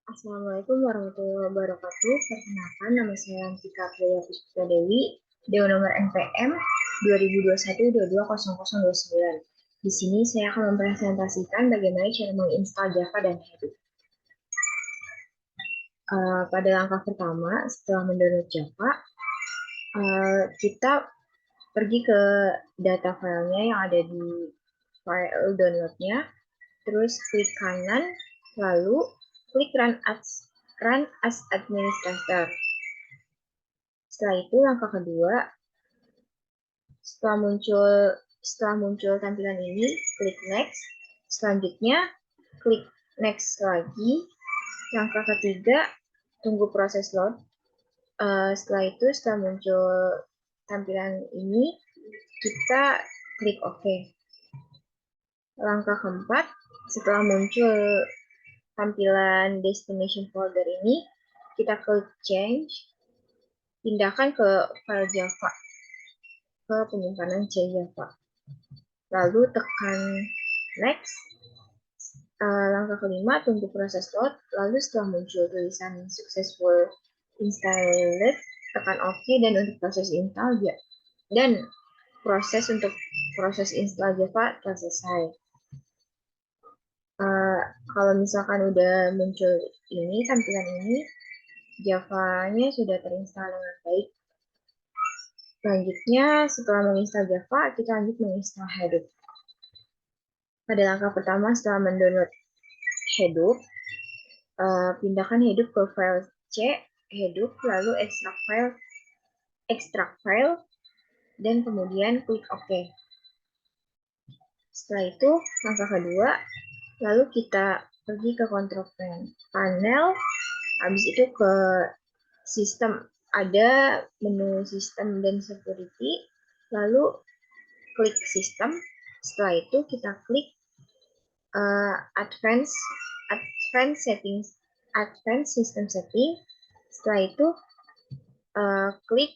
Assalamualaikum warahmatullahi wabarakatuh. Perkenalkan, nama saya Lantika Priya Puspita Dewi, DO nomor NPM 2021-220029. Di sini saya akan mempresentasikan bagaimana cara menginstal Java dan Hadoop. Pada langkah pertama, setelah mendownload Java, kita pergi ke data filenya yang ada di file downloadnya, terus klik kanan, lalu klik Run as Administrator. Setelah itu langkah kedua, setelah muncul tampilan ini, klik next. Selanjutnya klik next lagi. Langkah ketiga, tunggu proses load. Setelah muncul tampilan ini, kita klik OK. Langkah keempat, setelah muncul tampilan destination folder ini, kita klik change, pindahkan ke file Java, ke penyimpanan C Java. Lalu tekan next. Langkah kelima, tunggu proses load. Lalu setelah muncul tulisan successful installed, tekan OK, dan untuk proses install dan proses install Java telah selesai. Kalau misalkan udah muncul tampilan ini, Java-nya sudah terinstall dengan baik. Selanjutnya, setelah menginstal Java, kita lanjut menginstal Hadoop. Pada langkah pertama, setelah mendownload Hadoop, pindahkan Hadoop ke file C, Hadoop, lalu extract file, dan kemudian klik OK. Setelah itu, langkah kedua, lalu kita pergi ke control panel, habis itu ke sistem, ada menu sistem dan security, lalu klik sistem. Setelah itu kita klik advanced system setting. Setelah itu klik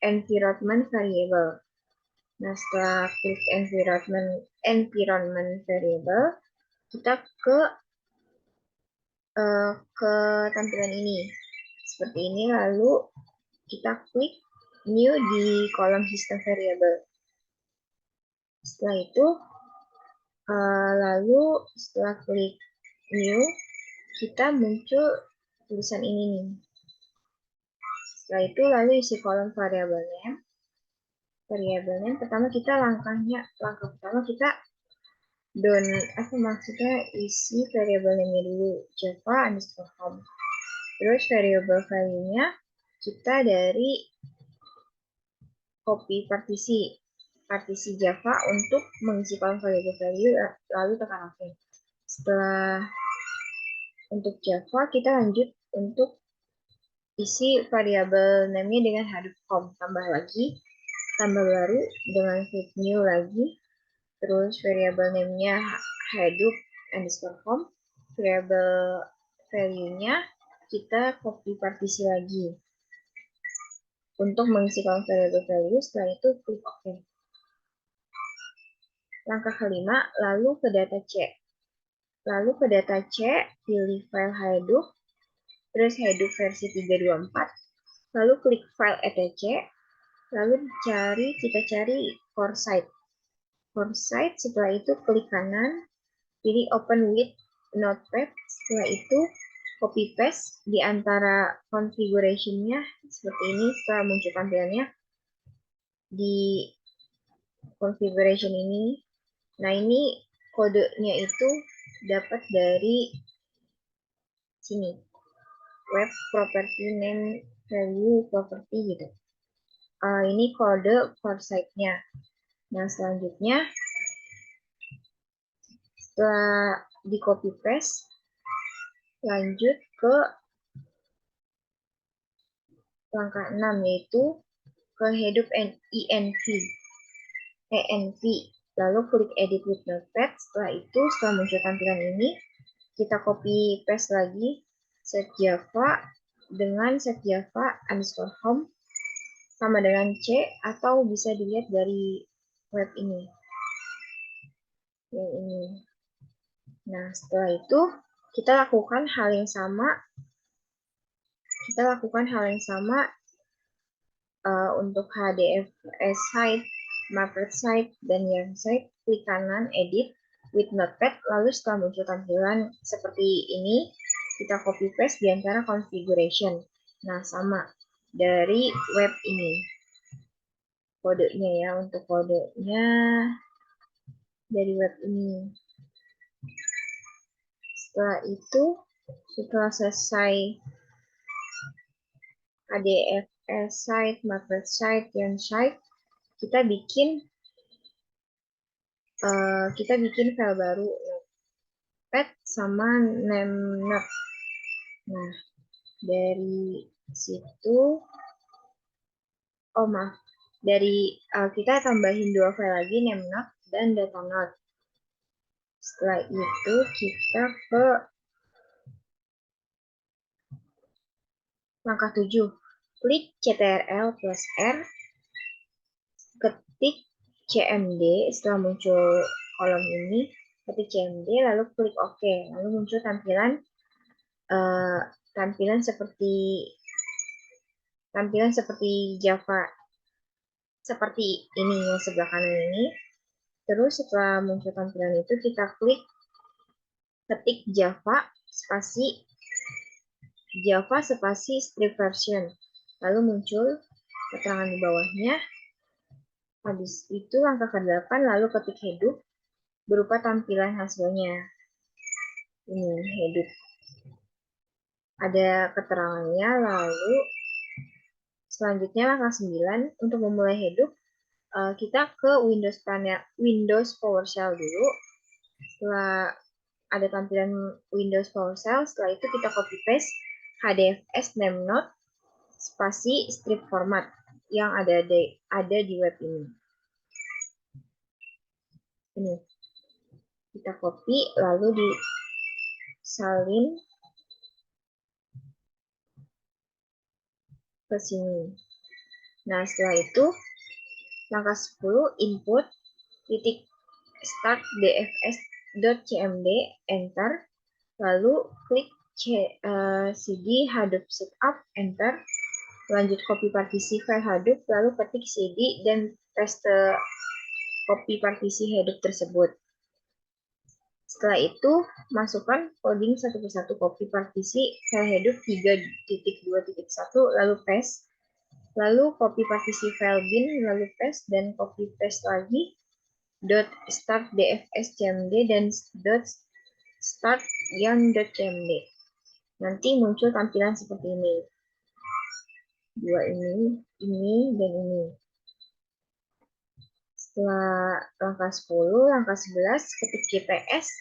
environment variable. Nah, setelah klik environment variable, kita ke tampilan ini seperti ini, lalu kita klik new di kolom system variable. Setelah itu lalu setelah klik new, kita muncul tulisan ini nih. Setelah itu lalu isi kolom variable name. Pertama kita isi variable name-nya dulu, Java underscore home. Terus variable value-nya kita dari copy partisi Java untuk mengisi kolom variable value, lalu tekan OK. Setelah untuk Java, kita lanjut untuk isi variable name-nya dengan Hadoop home. Tambah baru dengan klik new lagi. Terus variable name-nya Hadoop underscore home. Variable value-nya kita copy partisi lagi untuk mengisi kolom variable value. Setelah itu klik OK. Langkah kelima, lalu ke data C. Pilih file Hadoop, terus Hadoop versi 324, lalu klik file etc, lalu kita cari core site. Setelah itu klik kanan, pilih open with notepad. Setelah itu copy paste di antara configuration-nya seperti ini. Setelah muncul tampilannya di configuration ini, nah ini kodenya itu dapat dari sini, web property name value property gitu. Ini kode core site-nya. Nah, selanjutnya setelah di copy paste, lanjut ke langkah 6, yaitu ke Hadoop env. Lalu klik edit with notepad. Setelah muncul tampilan ini, kita copy paste lagi set Java dengan set Java underscore home sama dengan C, atau bisa dilihat dari web ini. Yang ini. Nah, setelah itu kita lakukan hal yang sama. Untuk HDFS site, market site, dan yang site. Klik kanan edit with notepad, lalu setelah muncul tampilan seperti ini, kita copy paste di antara configuration. Nah, sama dari web ini. Kodenya ya, untuk kodenya dari web ini. Setelah itu, setelah selesai HDFS site, market site, yang site, kita bikin file baru, notepad sama name-note. Nah, dari situ, kita tambahin 2 file lagi, name-note dan data-note. Setelah itu kita ke langkah 7. Klik CTRL plus R, ketik CMD, setelah muncul kolom ini, ketik CMD, lalu klik OK. Lalu muncul tampilan seperti Java, seperti ini yang sebelah kanan ini. Terus setelah muncul tampilan itu, kita ketik Java spasi strip version. Lalu muncul keterangan di bawahnya. Habis itu langkah ke-8, lalu ketik header berupa tampilan hasilnya. Ini header. Ada keterangannya, lalu selanjutnya langkah 9, untuk memulai header, kita ke Windows PowerShell dulu. Setelah ada tampilan Windows PowerShell, setelah itu kita copy paste HDFS name-note spasi strip format yang ada di web ini. Ini kita copy lalu disalin ke sini. Nah, setelah itu langkah 10, input titik start dfs.cmd, enter, lalu klik cd Hadoop setup, enter, lanjut copy partisi file Hadoop, lalu ketik cd dan paste copy partisi Hadoop tersebut. Setelah itu, masukkan coding satu persatu, copy partisi file Hadoop 3.2.1, lalu paste, lalu copy partisi file bin, lalu paste, dan copy paste lagi .start dfs.cmd dan .start yang.cmd. Nanti muncul tampilan seperti ini. Dua ini, dan ini. Setelah langkah 10, langkah 11, ketik GPS,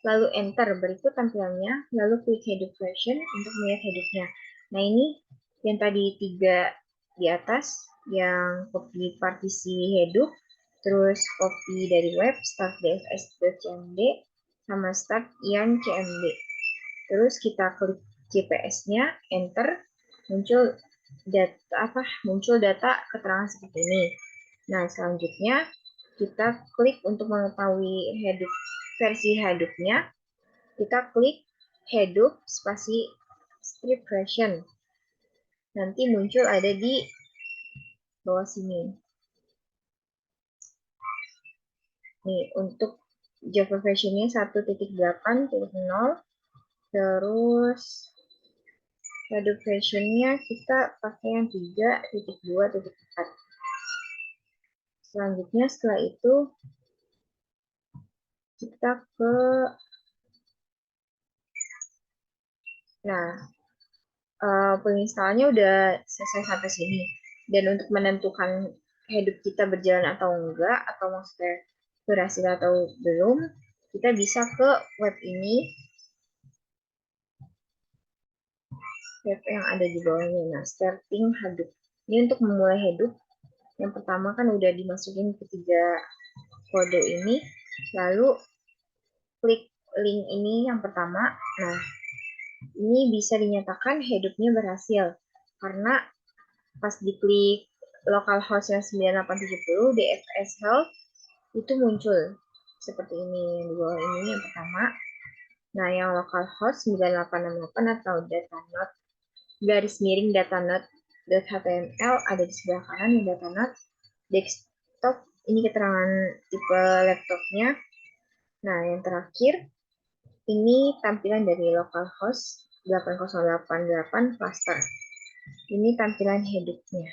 lalu enter, berikut tampilannya, lalu klik Hadoop version untuk melihat Hadoop-nya. Nah, ini yang tadi 3 di atas, yang copy partisi Hadoop, terus copy dari web, start dfs.cmd, sama start yang cmd. Terus kita klik GPS-nya, enter, muncul data keterangan seperti ini. Nah, selanjutnya kita klik untuk mengetahui versi Hadoop-nya. Kita klik Hadoop spasi strip version. Nanti muncul ada di bawah sini. Nih, untuk Java versionnya 1.8.0. Terus Hadoop versionnya kita pakai yang 3.2.4. Selanjutnya setelah itu kita ke penginstalannya udah selesai sampai sini. Dan untuk menentukan Hadoop kita berjalan atau enggak, atau maksudnya berhasil atau belum, kita bisa ke web ini, web yang ada di bawahnya. Nah, starting Hadoop. Ini untuk memulai Hadoop. Yang pertama kan udah dimasukin ketiga kode ini, lalu klik link ini yang pertama. Nah, ini bisa dinyatakan Hadoop-nya berhasil karena pas diklik localhost yang 9870 DFS health itu muncul seperti ini di bawah ini yang pertama. Nah, yang localhost 9868 atau datanode garis miring datanode.html ada di sebelah kanan yang datanode desktop. Ini keterangan tipe laptopnya. Nah, yang terakhir ini tampilan dari localhost 8088 cluster. Ini tampilan headupnya.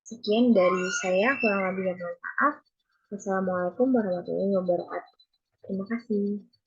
Sekian dari saya, kurang lebihnya mohon maaf. Wassalamualaikum warahmatullahi wabarakatuh. Terima kasih.